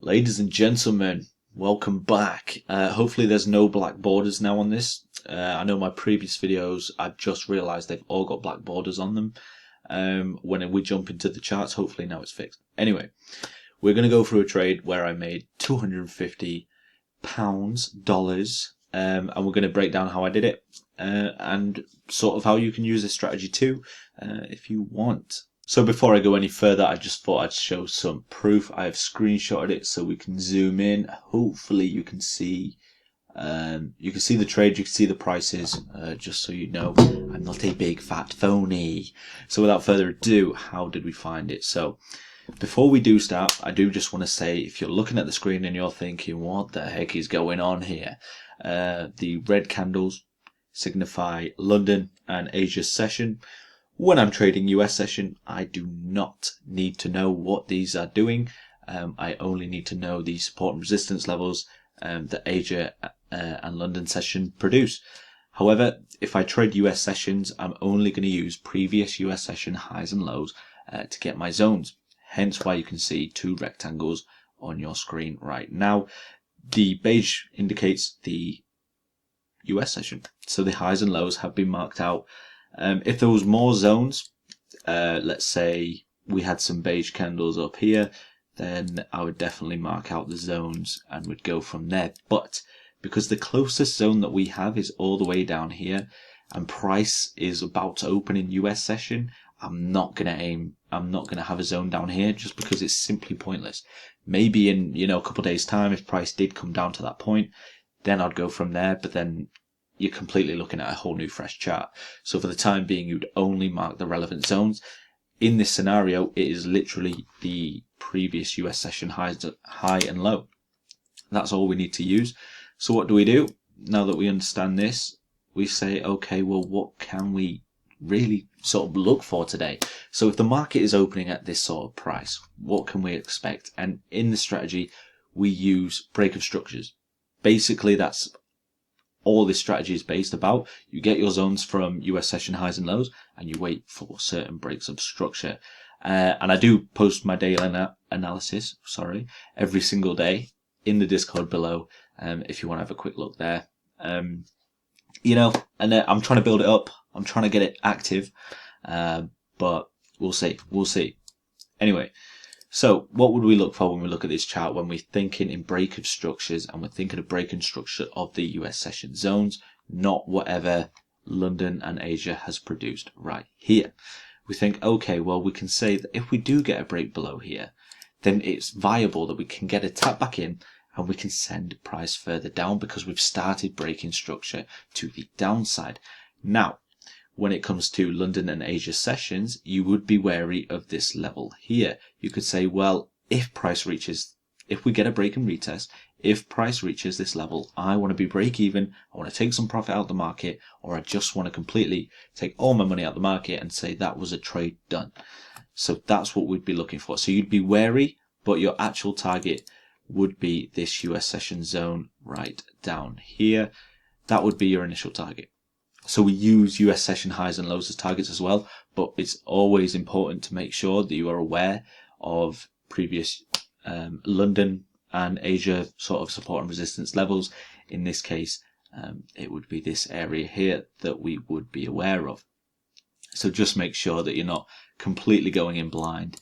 Ladies and gentlemen, welcome back. Hopefully there's no black borders now on this. I know my previous videos, I've just realised they've all got black borders on them. When we jump into the charts, hopefully now it's fixed. Anyway, we're going to go through a trade where I made £250, dollars, and we're going to break down how I did it, and sort of how you can use this strategy too, if you want. So before I go any further, I just thought I'd show some proof. I have screenshotted it so we can zoom in. Hopefully you can see the trade, you can see the prices, just so you know I'm not a big fat phony. So without further ado, how did we find it? So before we do start, I do just want to say, if you're looking at the screen and you're thinking, what the heck is going on here? The red candles signify London and Asia session. When I'm trading US session, I do not need to know what these are doing. I only need to know the support and resistance levels that Asia and London session produce. However, if I trade US sessions, I'm only going to use previous US session highs and lows to get my zones. Hence why you can see two rectangles on your screen right now. The beige indicates the US session. So the highs and lows have been marked out. If there was more zones, let's say we had some beige candles up here, then I would definitely mark out the zones and would go from there. But because the closest zone that we have is all the way down here, and price is about to open in US session, I'm not going to have a zone down here just because it's simply pointless. Maybe in, a couple of days time, if price did come down to that point, then I'd go from there, but then you're completely looking at a whole new fresh chart. So for the time being, you'd only mark the relevant zones. In this scenario, it is literally the previous US session high and low. That's all we need to use. So what do we do? Now that we understand this, we say, okay, well, what can we really sort of look for today? So if the market is opening at this sort of price, what can we expect? And in the strategy, we use break of structures. Basically, that's all this strategy is based about. You get your zones from US session highs and lows, and you wait for certain breaks of structure. And I do post my daily analysis, every single day in the Discord below, if you want to have a quick look there. And I'm trying to build it up. I'm trying to get it active, but we'll see. Anyway, so what would we look for when we look at this chart, when we're thinking in break of structures, and we're thinking of break and structure of the US session zones, not whatever London and Asia has produced right here? We think, okay, well, we can say that if we do get a break below here, then it's viable that we can get a tap back in and we can send price further down because we've started breaking structure to the downside. Now, when it comes to London and Asia sessions, you would be wary of this level here. You could say, well, if we get a break and retest, if price reaches this level, I want to be break even, I want to take some profit out of the market, or I just want to completely take all my money out of the market and say that was a trade done. So that's what we'd be looking for. So you'd be wary, but your actual target would be this US session zone right down here. That would be your initial target. So we use US session highs and lows as targets as well, but it's always important to make sure that you are aware of previous London and Asia sort of support and resistance levels. In this case, it would be this area here that we would be aware of. So just make sure that you're not completely going in blind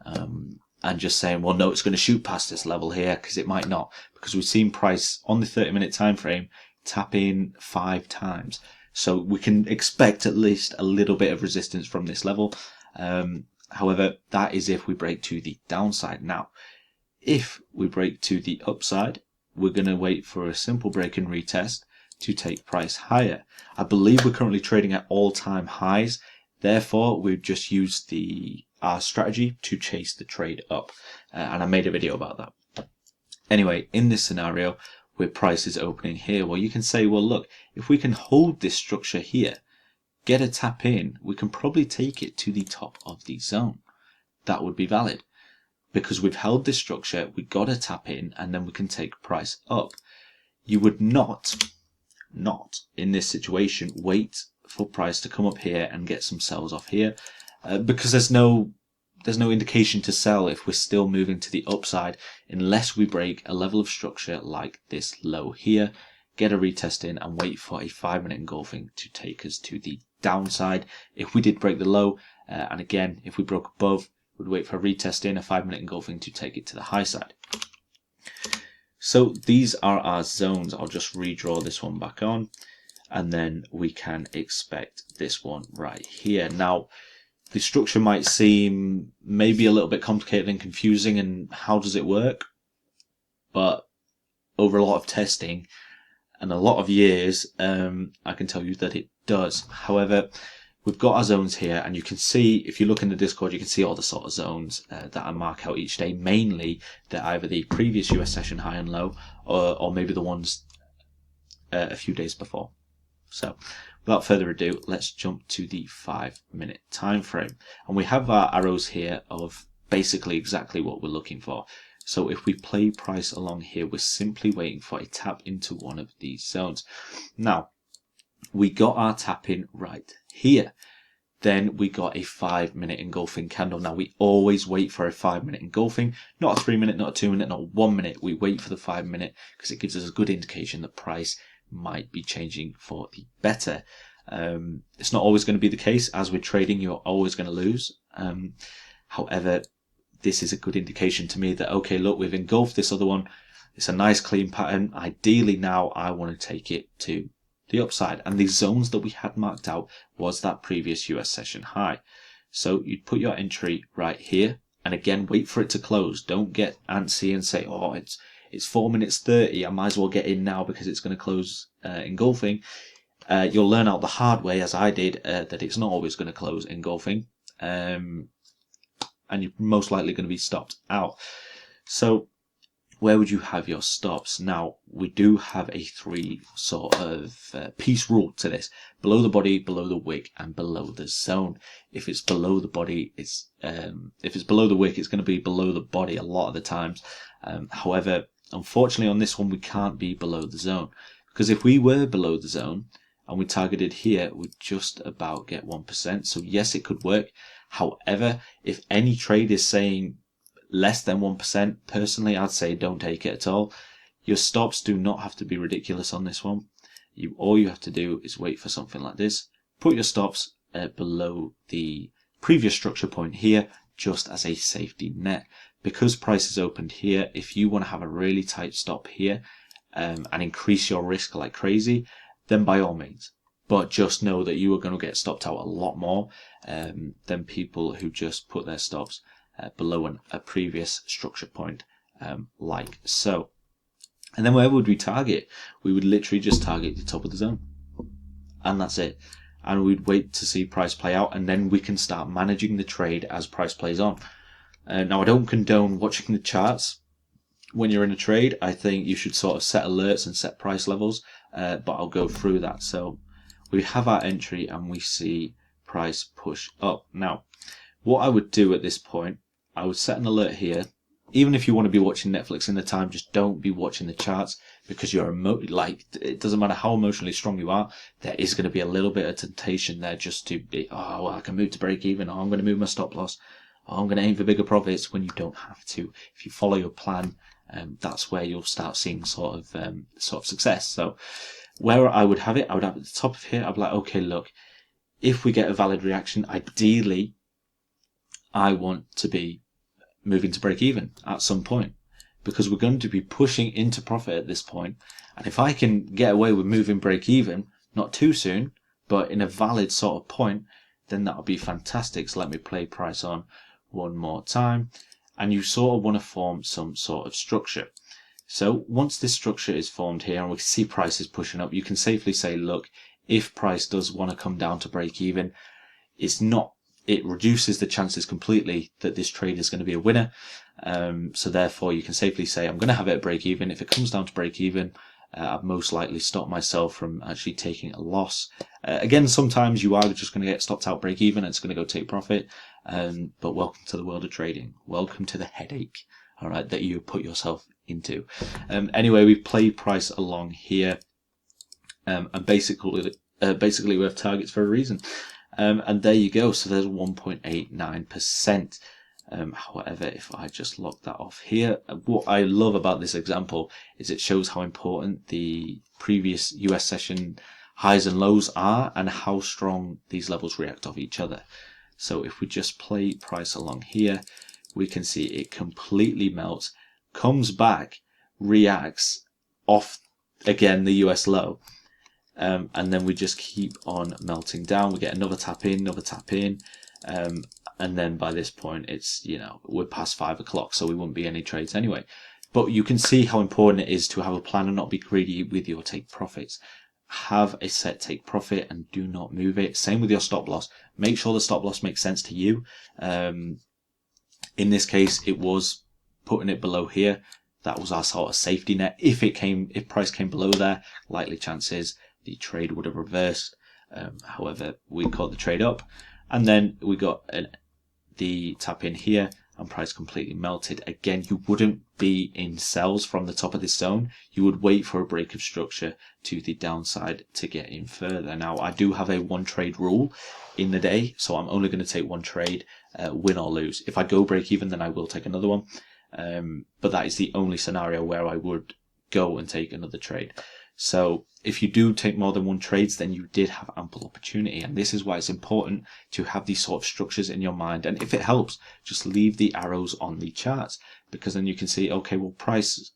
and just saying, well, no, it's going to shoot past this level here, because it might not, because we've seen price on the 30-minute time frame tap in 5 times. So we can expect at least a little bit of resistance from this level. However, that is if we break to the downside. Now, if we break to the upside, we're going to wait for a simple break and retest to take price higher. I believe we're currently trading at all-time highs. Therefore, we've just used our strategy to chase the trade up. And I made a video about that. Anyway, in this scenario, where price is opening here, well, you can say, well, look, if we can hold this structure here, get a tap in, we can probably take it to the top of the zone. That would be valid because we've held this structure, we got a tap in, and then we can take price up. You would not in this situation wait for price to come up here and get some sells off here, because there's no there's no indication to sell if we're still moving to the upside unless we break a level of structure like this low here, get a retest in and wait for a 5-minute engulfing to take us to the downside. If we did break the low, and again, if we broke above, we'd wait for a retest in, a 5-minute engulfing to take it to the high side. So these are our zones. I'll just redraw this one back on, and then we can expect this one right here. Now, the structure might seem maybe a little bit complicated and confusing, and how does it work? But over a lot of testing and a lot of years, I can tell you that it does. However, we've got our zones here, and you can see, if you look in the Discord, you can see all the sort of zones that I mark out each day. Mainly, they're either the previous US session high and low, or maybe the ones a few days before. So, without further ado, let's jump to the 5-minute time frame. And we have our arrows here of basically exactly what we're looking for. So if we play price along here, we're simply waiting for a tap into one of these zones. Now, we got our tap in right here. Then we got a 5-minute engulfing candle. Now, we always wait for a 5-minute engulfing, not a 3-minute, not a 2-minute, not a 1-minute. We wait for the 5-minute because it gives us a good indication that price might be changing for the better. It's not always going to be the case. As we're trading, you're always going to lose. However, this is a good indication to me that, okay, look, we've engulfed this other one. It's a nice clean pattern. Ideally now I want to take it to the upside. And the zones that we had marked out was that previous US session high. So you'd put your entry right here, and again, wait for it to close. Don't get antsy and say, oh, it's 4 minutes 30. I might as well get in now because it's going to close engulfing. You'll learn out the hard way, as I did, that it's not always going to close engulfing. And you're most likely going to be stopped out. So where would you have your stops? Now, we do have a 3 sort of piece rule to this: below the body, below the wick, and below the zone. If it's below the body, if it's below the wick, it's going to be below the body a lot of the times. However, unfortunately on this one, we can't be below the zone, because if we were below the zone and we targeted here, we'd just about get 1%. So yes, it could work. However, if any trade is saying less than 1%, personally, I'd say don't take it at all. Your stops do not have to be ridiculous on this one. All you have to do is wait for something like this. Put your stops below the previous structure point here, just as a safety net. Because price is opened here, if you want to have a really tight stop here and increase your risk like crazy, then by all means. But just know that you are going to get stopped out a lot more than people who just put their stops below a previous structure point, like so. And then where would we target? We would literally just target the top of the zone. And that's it. And we'd wait to see price play out, and then we can start managing the trade as price plays on. Now, I don't condone watching the charts when you're in a trade. I think you should sort of set alerts and set price levels, but I'll go through that. So we have our entry and we see price push up. Now, what I would do at this point, I would set an alert here. Even if you want to be watching Netflix in the time, just don't be watching the charts, because you're it doesn't matter how emotionally strong you are, there is going to be a little bit of temptation there just to be, oh, well, I can move to break even, or I'm going to move my stop loss, or I'm going to aim for bigger profits, when you don't have to. If you follow your plan, that's where you'll start seeing sort of success. So where I would have it, I would have it at the top of here. I'd be like, okay, look, if we get a valid reaction, ideally, I want to be moving to break even at some point, because we're going to be pushing into profit at this point. And if I can get away with moving break even, not too soon, but in a valid sort of point, then that'll be fantastic. So let me play price on one more time. And you sort of want to form some sort of structure. So once this structure is formed here and we see prices pushing up, you can safely say, look, if price does want to come down to break even, it reduces the chances completely that this trade is going to be a winner. So therefore you can safely say, I'm going to have it at break even. If it comes down to break even, I'd most likely stop myself from actually taking a loss. Again, sometimes you are just going to get stopped out break even and it's going to go take profit. But welcome to the world of trading. Welcome to the headache, all right, that you put yourself into. Anyway, we play price along here. And basically we have targets for a reason. And there you go. So there's 1.89%. However, if I just log that off here, what I love about this example is it shows how important the previous US session highs and lows are and how strong these levels react off each other. So if we just play price along here, we can see it completely melts, comes back, reacts off again the US low, and then we just keep on melting down. We get another tap in, and then by this point it's, we're past 5 o'clock, so we wouldn't be any trades anyway. But you can see how important it is to have a plan and not be greedy with your take profits. Have a set take profit and do not move it. Same with your stop loss. Make sure the stop loss makes sense to you. In this case, it was putting it below here. That was our sort of safety net. If price came below there, likely chances the trade would have reversed. However, we caught the trade up, and then we got the tap in here, and price completely melted. Again, you wouldn't be in sells from the top of this zone. You would wait for a break of structure to the downside to get in further. Now, I do have a one trade rule in the day, so I'm only going to take one trade, win or lose. If I go break even, then I will take another one. But that is the only scenario where I would go and take another trade. So if you do take more than one trades, then you did have ample opportunity. And this is why it's important to have these sort of structures in your mind. And if it helps, just leave the arrows on the charts, because then you can see, okay, well, price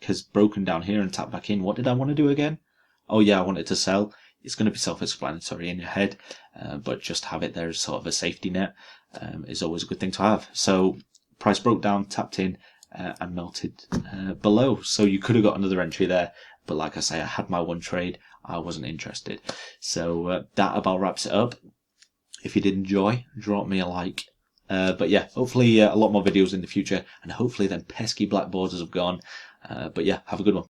has broken down here and tapped back in. What did I want to do again? Oh yeah, I wanted to sell. It's going to be self-explanatory in your head, but just have it there as sort of a safety net is always a good thing to have. So price broke down, tapped in, and melted below. So you could have got another entry there, but like I say, I had my one trade. I wasn't interested. So that about wraps it up. If you did enjoy, drop me a like. But yeah, hopefully a lot more videos in the future, and hopefully then pesky black borders have gone. But yeah, have a good one.